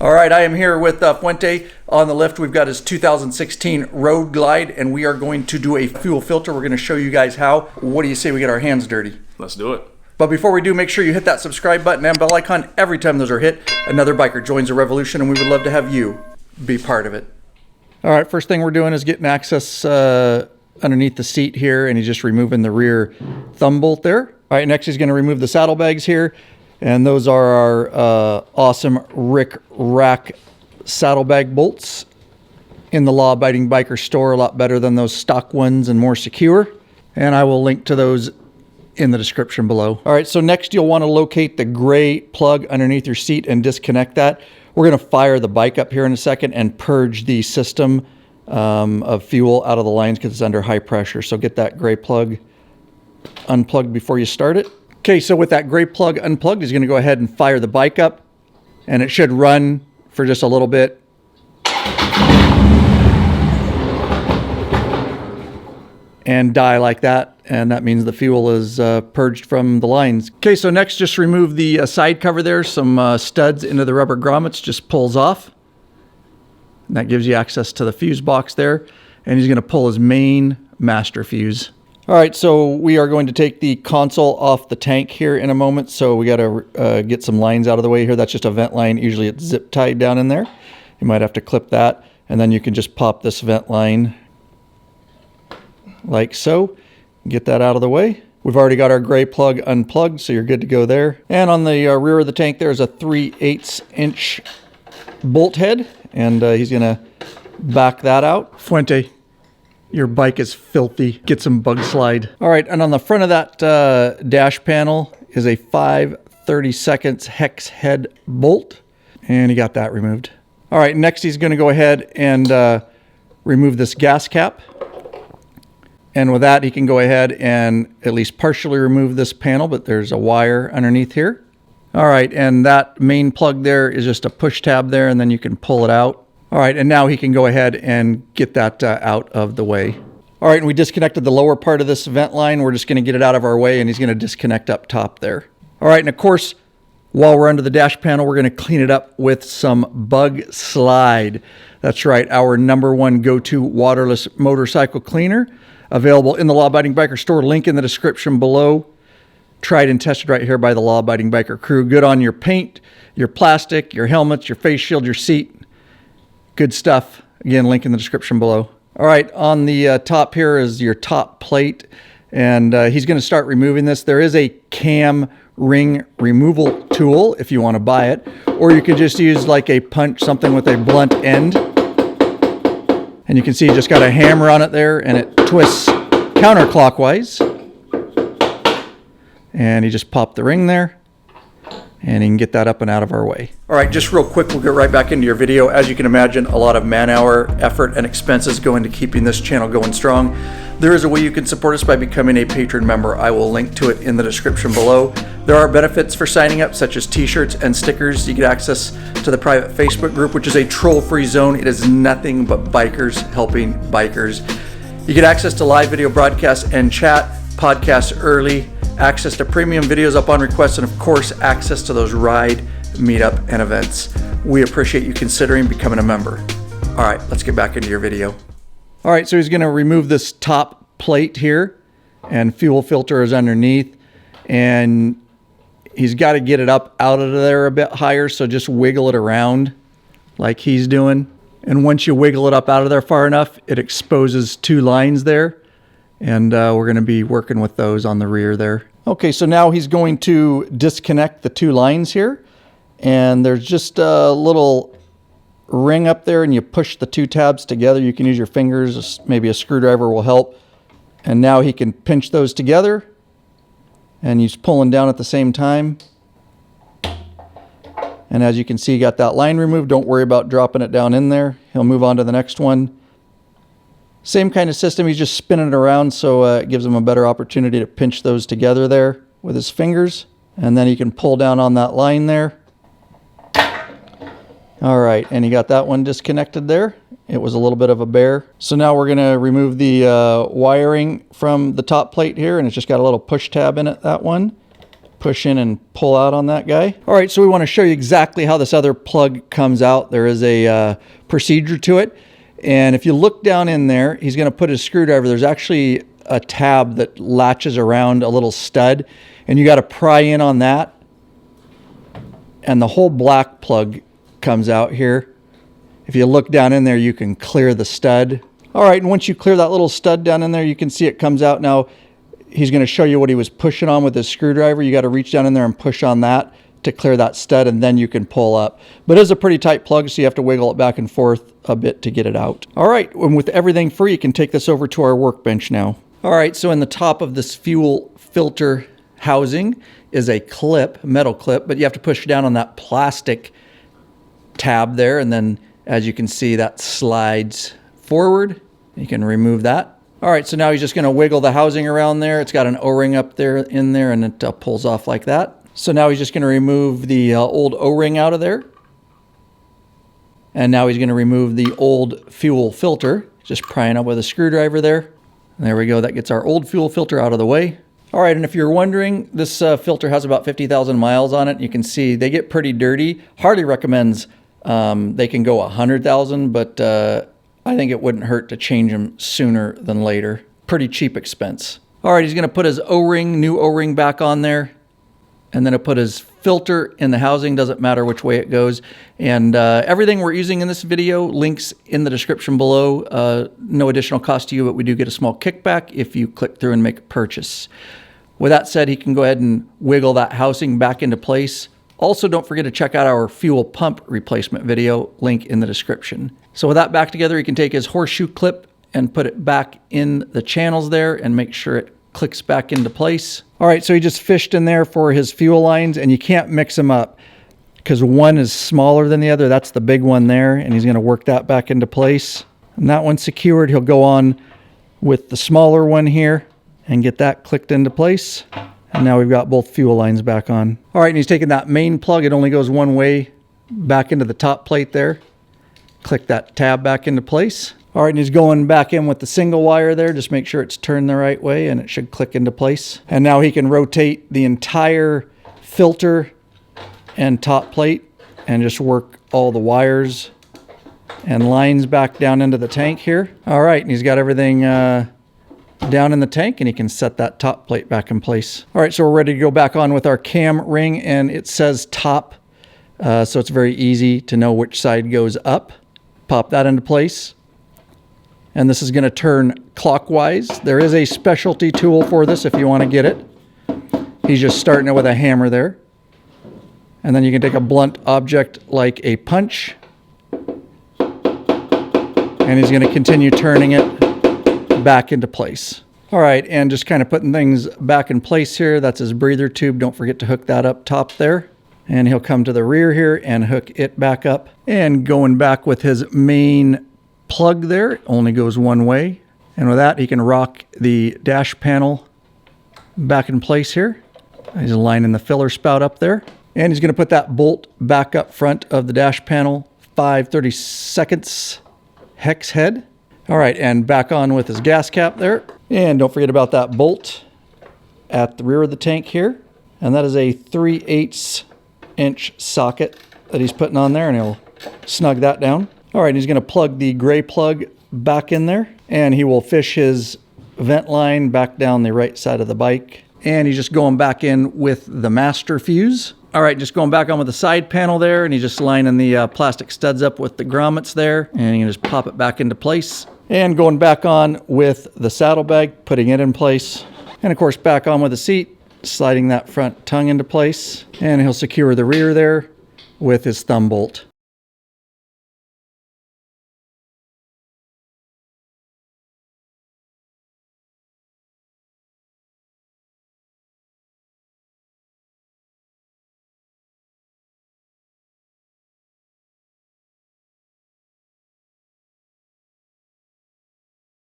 All right, I am here with Fuente. On the left, we've got his 2016 Road Glide, and we are going to do a fuel filter. We're going to show you guys how. What do you say we get our hands dirty? Let's do it. But before we do, make sure you hit that subscribe button and bell icon. Every time those are hit, another biker joins the revolution, and we would love to have you be part of it. All right, first thing we're doing is getting access underneath the seat here, and he's just removing the rear thumb bolt there. All right, next he's going to remove the saddlebags here. And those are our awesome RICKRAK saddlebag bolts in the law-abiding biker store. A lot better than those stock ones and more secure. And I will link to those in the description below. All right, so next you'll want to locate the gray plug underneath your seat and disconnect that. We're going to fire the bike up here in a second and purge the system of fuel out of the lines because it's under high pressure. So get that gray plug unplugged before you start it. Okay, so with that gray plug unplugged, he's going to go ahead and fire the bike up, and it should run for just a little bit. And die like that, and that means the fuel is purged from the lines. Okay, so next just remove the side cover there, some studs into the rubber grommets, just pulls off. And that gives you access to the fuse box there, and he's going to pull his main master fuse. All right, so we are going to take the console off the tank here in a moment. So we got to get some lines out of the way here. That's just a vent line. Usually it's zip tied down in there. You might have to clip that. And then you can just pop this vent line like so. Get that out of the way. We've already got our gray plug unplugged, so you're good to go there. And on the rear of the tank, there's a 3/8 inch bolt head. And he's going to back that out. Fuente, your bike is filthy. Get some BUGSLIDE. All right, and on the front of that dash panel is a 5/32 hex head bolt, and he got that removed. All right, next he's going to go ahead and remove this gas cap. And with that, he can go ahead and at least partially remove this panel, but there's a wire underneath here. All right, and that main plug there is just a push tab there, and then you can pull it out. All right, and now he can go ahead and get that out of the way. All right, and we disconnected the lower part of this vent line. We're just going to get it out of our way, and he's going to disconnect up top there. All right, and of course, while we're under the dash panel, we're going to clean it up with some BUGSLIDE. That's right, our #1 go-to waterless motorcycle cleaner. Available in the Law Abiding Biker store. Link in the description below. Tried and tested right here by the Law Abiding Biker crew. Good on your paint, your plastic, your helmets, your face shield, your seat. Good stuff. Again, link in the description below. All right, on the top here is your top plate, and he's going to start removing this. There is a cam ring removal tool if you want to buy it, or you could just use like a punch, something with a blunt end. And you can see you just got a hammer on it there, and it twists counterclockwise. And he just popped the ring there. And you can get that up and out of our way. All right, just real quick, we'll get right back into your video. As you can imagine, a lot of man-hour, effort, and expenses go into keeping this channel going strong. There is a way you can support us by becoming a patron member. I will link to it in the description below. There are benefits for signing up, such as t-shirts and stickers. You get access to the private Facebook group, which is a troll-free zone. It is nothing but bikers helping bikers. You get access to live video broadcasts and chat, podcasts early, access to premium videos up on request, and of course, access to those ride, meetup, and events. We appreciate you considering becoming a member. All right, let's get back into your video. All right, so he's gonna remove this top plate here, and fuel filter is underneath, and he's gotta get it up out of there a bit higher, so just wiggle it around like he's doing. And once you wiggle it up out of there far enough, it exposes 2 lines there. And we're going to be working with those on the rear there. Okay, so now he's going to disconnect the 2 lines here. And there's just a little ring up there, and you push the 2 tabs together. You can use your fingers, maybe a screwdriver will help. And now he can pinch those together. And he's pulling down at the same time. And as you can see, you got that line removed. Don't worry about dropping it down in there. He'll move on to the next one. Same kind of system, he's just spinning it around, so it gives him a better opportunity to pinch those together there with his fingers. And then he can pull down on that line there. All right, and he got that one disconnected there. It was a little bit of a bear. So now we're gonna remove the wiring from the top plate here, and it's just got a little push tab in it, that one. push in and pull out on that guy. All right, so we want to show you exactly how this other plug comes out. There is a procedure to it. And if you look down in there, he's going to put his screwdriver. There's actually a tab that latches around a little stud, and you got to pry in on that. And the whole black plug comes out here. If you look down in there, you can clear the stud. All right, and once you clear that little stud down in there, you can see it comes out. Now, he's going to show you what he was pushing on with his screwdriver. You got to reach down in there and push on that to clear that stud, and then you can pull up. But it is a pretty tight plug, so you have to wiggle it back and forth a bit to get it out. All right, and with everything free, you can take this over to our workbench now. All right, so in the top of this fuel filter housing is a clip, metal clip, but you have to push down on that plastic tab there, and then as you can see, that slides forward. You can remove that. All right, so now he's just going to wiggle the housing around there. It's got an O-ring up there in there, and it pulls off like that. So now he's just going to remove the old O-ring out of there. And now he's going to remove the old fuel filter, just prying up with a screwdriver there. And there we go. That gets our old fuel filter out of the way. All right, and if you're wondering, this filter has about 50,000 miles on it. You can see they get pretty dirty. Harley recommends they can go 100,000, but I think it wouldn't hurt to change them sooner than later. Pretty cheap expense. All right, he's going to put his O-ring, new O-ring back on there. And then he'll put his filter in the housing. Doesn't matter which way it goes. And everything we're using in this video, links in the description below. No additional cost to you, but we do get a small kickback if you click through and make a purchase. With that said, he can go ahead and wiggle that housing back into place. Also, don't forget to check out our fuel pump replacement video, link in the description. So with that back together, he can take his horseshoe clip and put it back in the channels there and make sure it clicks back into place. All right, so he just fished in there for his fuel lines, and you can't mix them up because one is smaller than the other. That's the big one there, and he's going to work that back into place. And that one's secured. He'll go on with the smaller one here and get that clicked into place. And now we've got both fuel lines back on. All right, and he's taking that main plug. It only goes one way back into the top plate there. Click that tab back into place. All right, and he's going back in with the single wire there. Just make sure it's turned the right way and it should click into place. And now he can rotate the entire filter and top plate and just work all the wires and lines back down into the tank here. All right, and he's got everything down in the tank, and he can set that top plate back in place. All right, so we're ready to go back on with our cam ring, and it says top, so it's very easy to know which side goes up. Pop that into place. And this is going to turn clockwise. There is a specialty tool for this if you want to get it. He's just starting it with a hammer there. And then you can take a blunt object like a punch. And he's going to continue turning it back into place. All right, and just kind of putting things back in place here. That's his breather tube. Don't forget to hook that up top there. And he'll come to the rear here and hook it back up. And going back with his main plug there, it only goes one way. And with that, he can rock the dash panel back in place here. He's lining the filler spout up there. And he's going to put that bolt back up front of the dash panel, 5/32 hex head. All right, and back on with his gas cap there. And don't forget about that bolt at the rear of the tank here. And that is a 3/8 inch socket that he's putting on there, and he'll snug that down. All right, he's going to plug the gray plug back in there, and he will fish his vent line back down the right side of the bike. And he's just going back in with the master fuse. All right, just going back on with the side panel there, and he's just lining the plastic studs up with the grommets there, and you can just pop it back into place. And going back on with the saddlebag, putting it in place. And of course, back on with the seat, sliding that front tongue into place. And he'll secure the rear there with his thumb bolt.